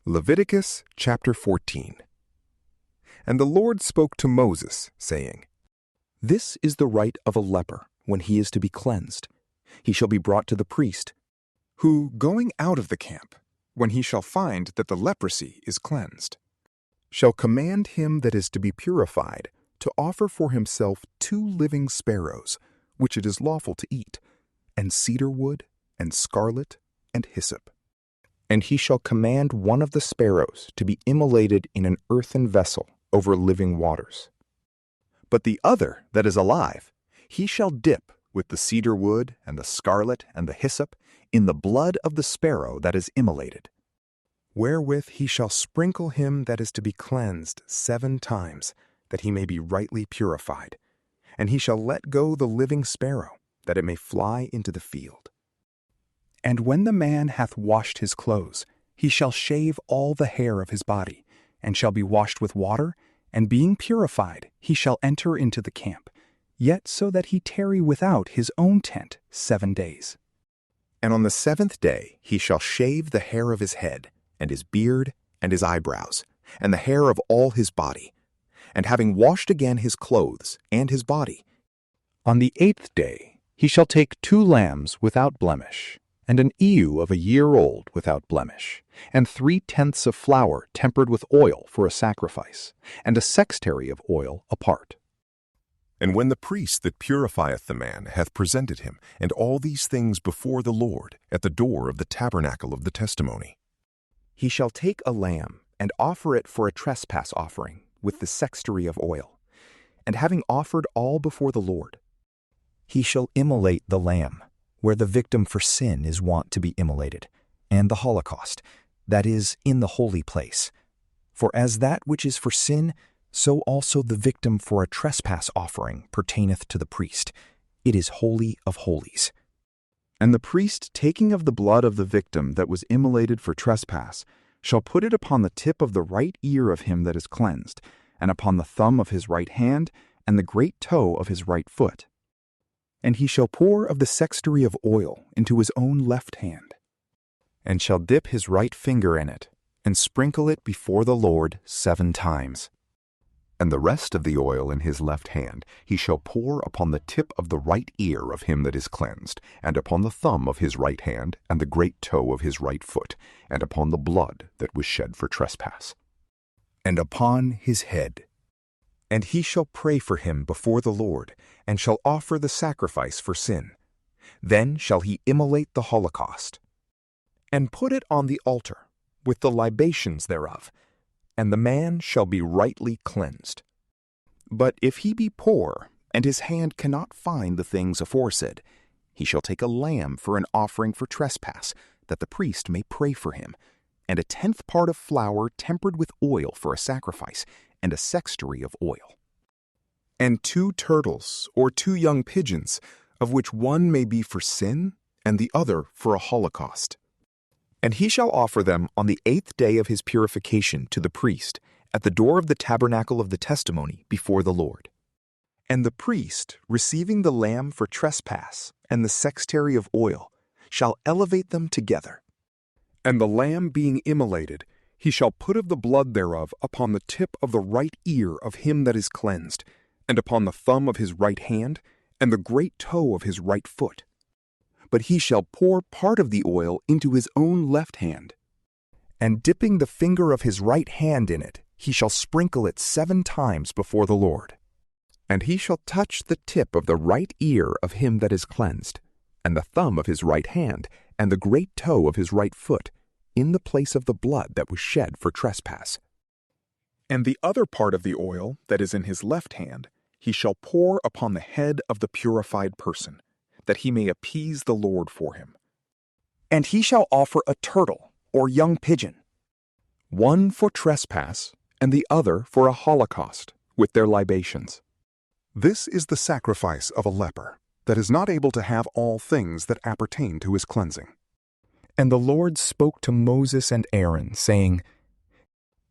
Leviticus chapter 14. And the Lord spoke to Moses, saying, This is the rite of a leper when he is to be cleansed. He shall be brought to the priest, who, going out of the camp, when he shall find that the leprosy is cleansed, shall command him that is to be purified to offer for himself 2 living sparrows, which it is lawful to eat, and cedar wood, and scarlet, and hyssop. And he shall command one of the sparrows to be immolated in an earthen vessel over living waters. But the other that is alive, he shall dip with the cedar wood and the scarlet and the hyssop in the blood of the sparrow that is immolated, wherewith he shall sprinkle him that is to be cleansed 7 times, that he may be rightly purified. And he shall let go the living sparrow, that it may fly into the field. And when the man hath washed his clothes, he shall shave all the hair of his body, and shall be washed with water, and being purified, he shall enter into the camp, yet so that he tarry without his own tent 7 days. And on the 7th day he shall shave the hair of his head, and his beard, and his eyebrows, and the hair of all his body. And having washed again his clothes and his body, on the 8th day he shall take 2 lambs without blemish, and an ewe of a year old without blemish, and 3/10 of flour tempered with oil for a sacrifice, and a sextary of oil apart. And when the priest that purifieth the man hath presented him, and all these things before the Lord, at the door of the tabernacle of the testimony, he shall take a lamb, and offer it for a trespass offering, with the sextary of oil. And having offered all before the Lord, he shall immolate the lamb, where the victim for sin is wont to be immolated, and the holocaust, that is, in the holy place. For as that which is for sin, so also the victim for a trespass offering pertaineth to the priest. It is holy of holies. And the priest, taking of the blood of the victim that was immolated for trespass, shall put it upon the tip of the right ear of him that is cleansed, and upon the thumb of his right hand, and the great toe of his right foot. And he shall pour of the sextary of oil into his own left hand, and shall dip his right finger in it, and sprinkle it before the Lord 7 times. And the rest of the oil in his left hand he shall pour upon the tip of the right ear of him that is cleansed, and upon the thumb of his right hand, and the great toe of his right foot, and upon the blood that was shed for trespass, and upon his head. And he shall pray for him before the Lord, and shall offer the sacrifice for sin. Then shall he immolate the holocaust, and put it on the altar, with the libations thereof, and the man shall be rightly cleansed. But if he be poor, and his hand cannot find the things aforesaid, he shall take a lamb for an offering for trespass, that the priest may pray for him, and a 10th part of flour tempered with oil for a sacrifice, and a sextary of oil. And 2 turtles, or 2 young pigeons, of which one may be for sin, and the other for a holocaust. And he shall offer them on the 8th day of his purification to the priest, at the door of the tabernacle of the testimony before the Lord. And the priest, receiving the lamb for trespass, and the sextary of oil, shall elevate them together. And the lamb being immolated, he shall put of the blood thereof upon the tip of the right ear of him that is cleansed, and upon the thumb of his right hand, and the great toe of his right foot. But he shall pour part of the oil into his own left hand, and dipping the finger of his right hand in it, he shall sprinkle it 7 times before the Lord. And he shall touch the tip of the right ear of him that is cleansed, and the thumb of his right hand, and the great toe of his right foot, in the place of the blood that was shed for trespass. And the other part of the oil that is in his left hand he shall pour upon the head of the purified person, that he may appease the Lord for him. And he shall offer a turtle, or young pigeon, one for trespass, and the other for a holocaust, with their libations. This is the sacrifice of a leper, that is not able to have all things that appertain to his cleansing. And the Lord spoke to Moses and Aaron, saying,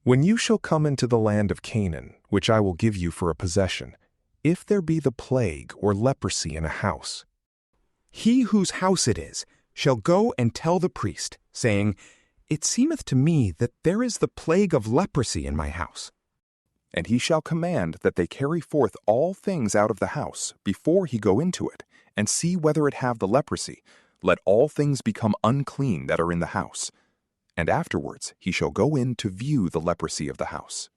When you shall come into the land of Canaan, which I will give you for a possession, if there be the plague or leprosy in a house, he whose house it is shall go and tell the priest, saying, It seemeth to me that there is the plague of leprosy in my house. And he shall command that they carry forth all things out of the house before he go into it, and see whether it have the leprosy. Let all things become unclean that are in the house. And afterwards he shall go in to view the leprosy of the house.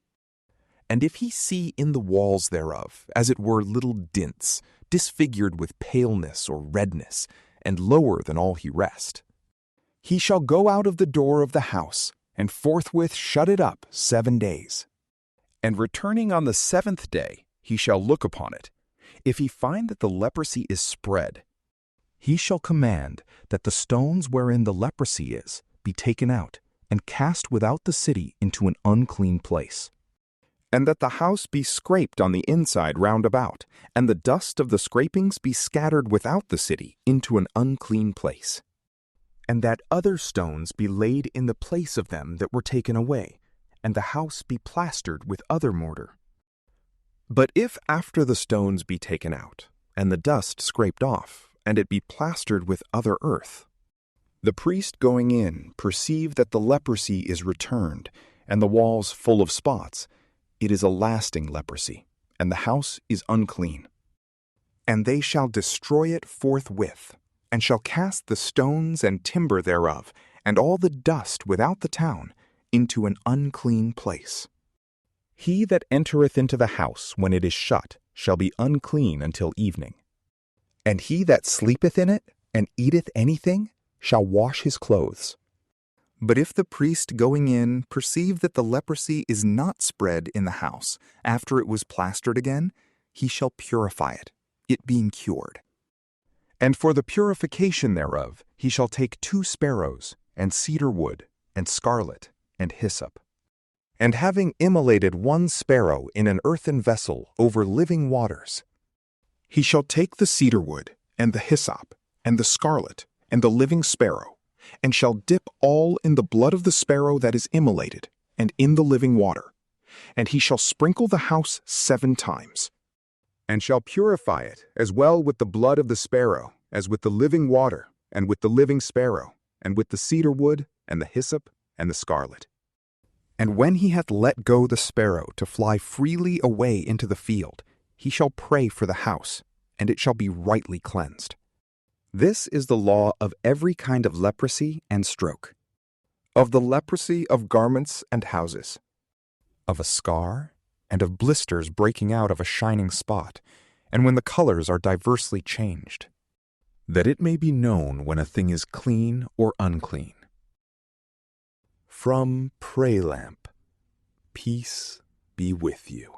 And if he see in the walls thereof, as it were little dints, disfigured with paleness or redness, and lower than all he rest, he shall go out of the door of the house, and forthwith shut it up 7 days. And returning on the 7th day, he shall look upon it. If he find that the leprosy is spread, he shall command that the stones wherein the leprosy is be taken out, and cast without the city into an unclean place. And that the house be scraped on the inside round about, and the dust of the scrapings be scattered without the city into an unclean place. And that other stones be laid in the place of them that were taken away, and the house be plastered with other mortar. But if after the stones be taken out, and the dust scraped off, and it be plastered with other earth, the priest going in perceive that the leprosy is returned, and the walls full of spots, it is a lasting leprosy, and the house is unclean. And they shall destroy it forthwith, and shall cast the stones and timber thereof, and all the dust without the town, into an unclean place. He that entereth into the house when it is shut shall be unclean until evening. And he that sleepeth in it, and eateth anything, shall wash his clothes. But if the priest going in perceive that the leprosy is not spread in the house after it was plastered again, he shall purify it, it being cured. And for the purification thereof he shall take 2 sparrows, and cedar wood, and scarlet, and hyssop. And having immolated 1 sparrow in an earthen vessel over living waters, he shall take the cedar wood, and the hyssop, and the scarlet, and the living sparrow, and shall dip all in the blood of the sparrow that is immolated, and in the living water. And he shall sprinkle the house 7 times, and shall purify it as well with the blood of the sparrow, as with the living water, and with the living sparrow, and with the cedar wood, and the hyssop, and the scarlet. And when he hath let go the sparrow to fly freely away into the field, he shall pray for the house, and it shall be rightly cleansed. This is the law of every kind of leprosy and stroke, of the leprosy of garments and houses, of a scar, and of blisters breaking out of a shining spot, and when the colors are diversely changed, that it may be known when a thing is clean or unclean. From PrayLamp, peace be with you.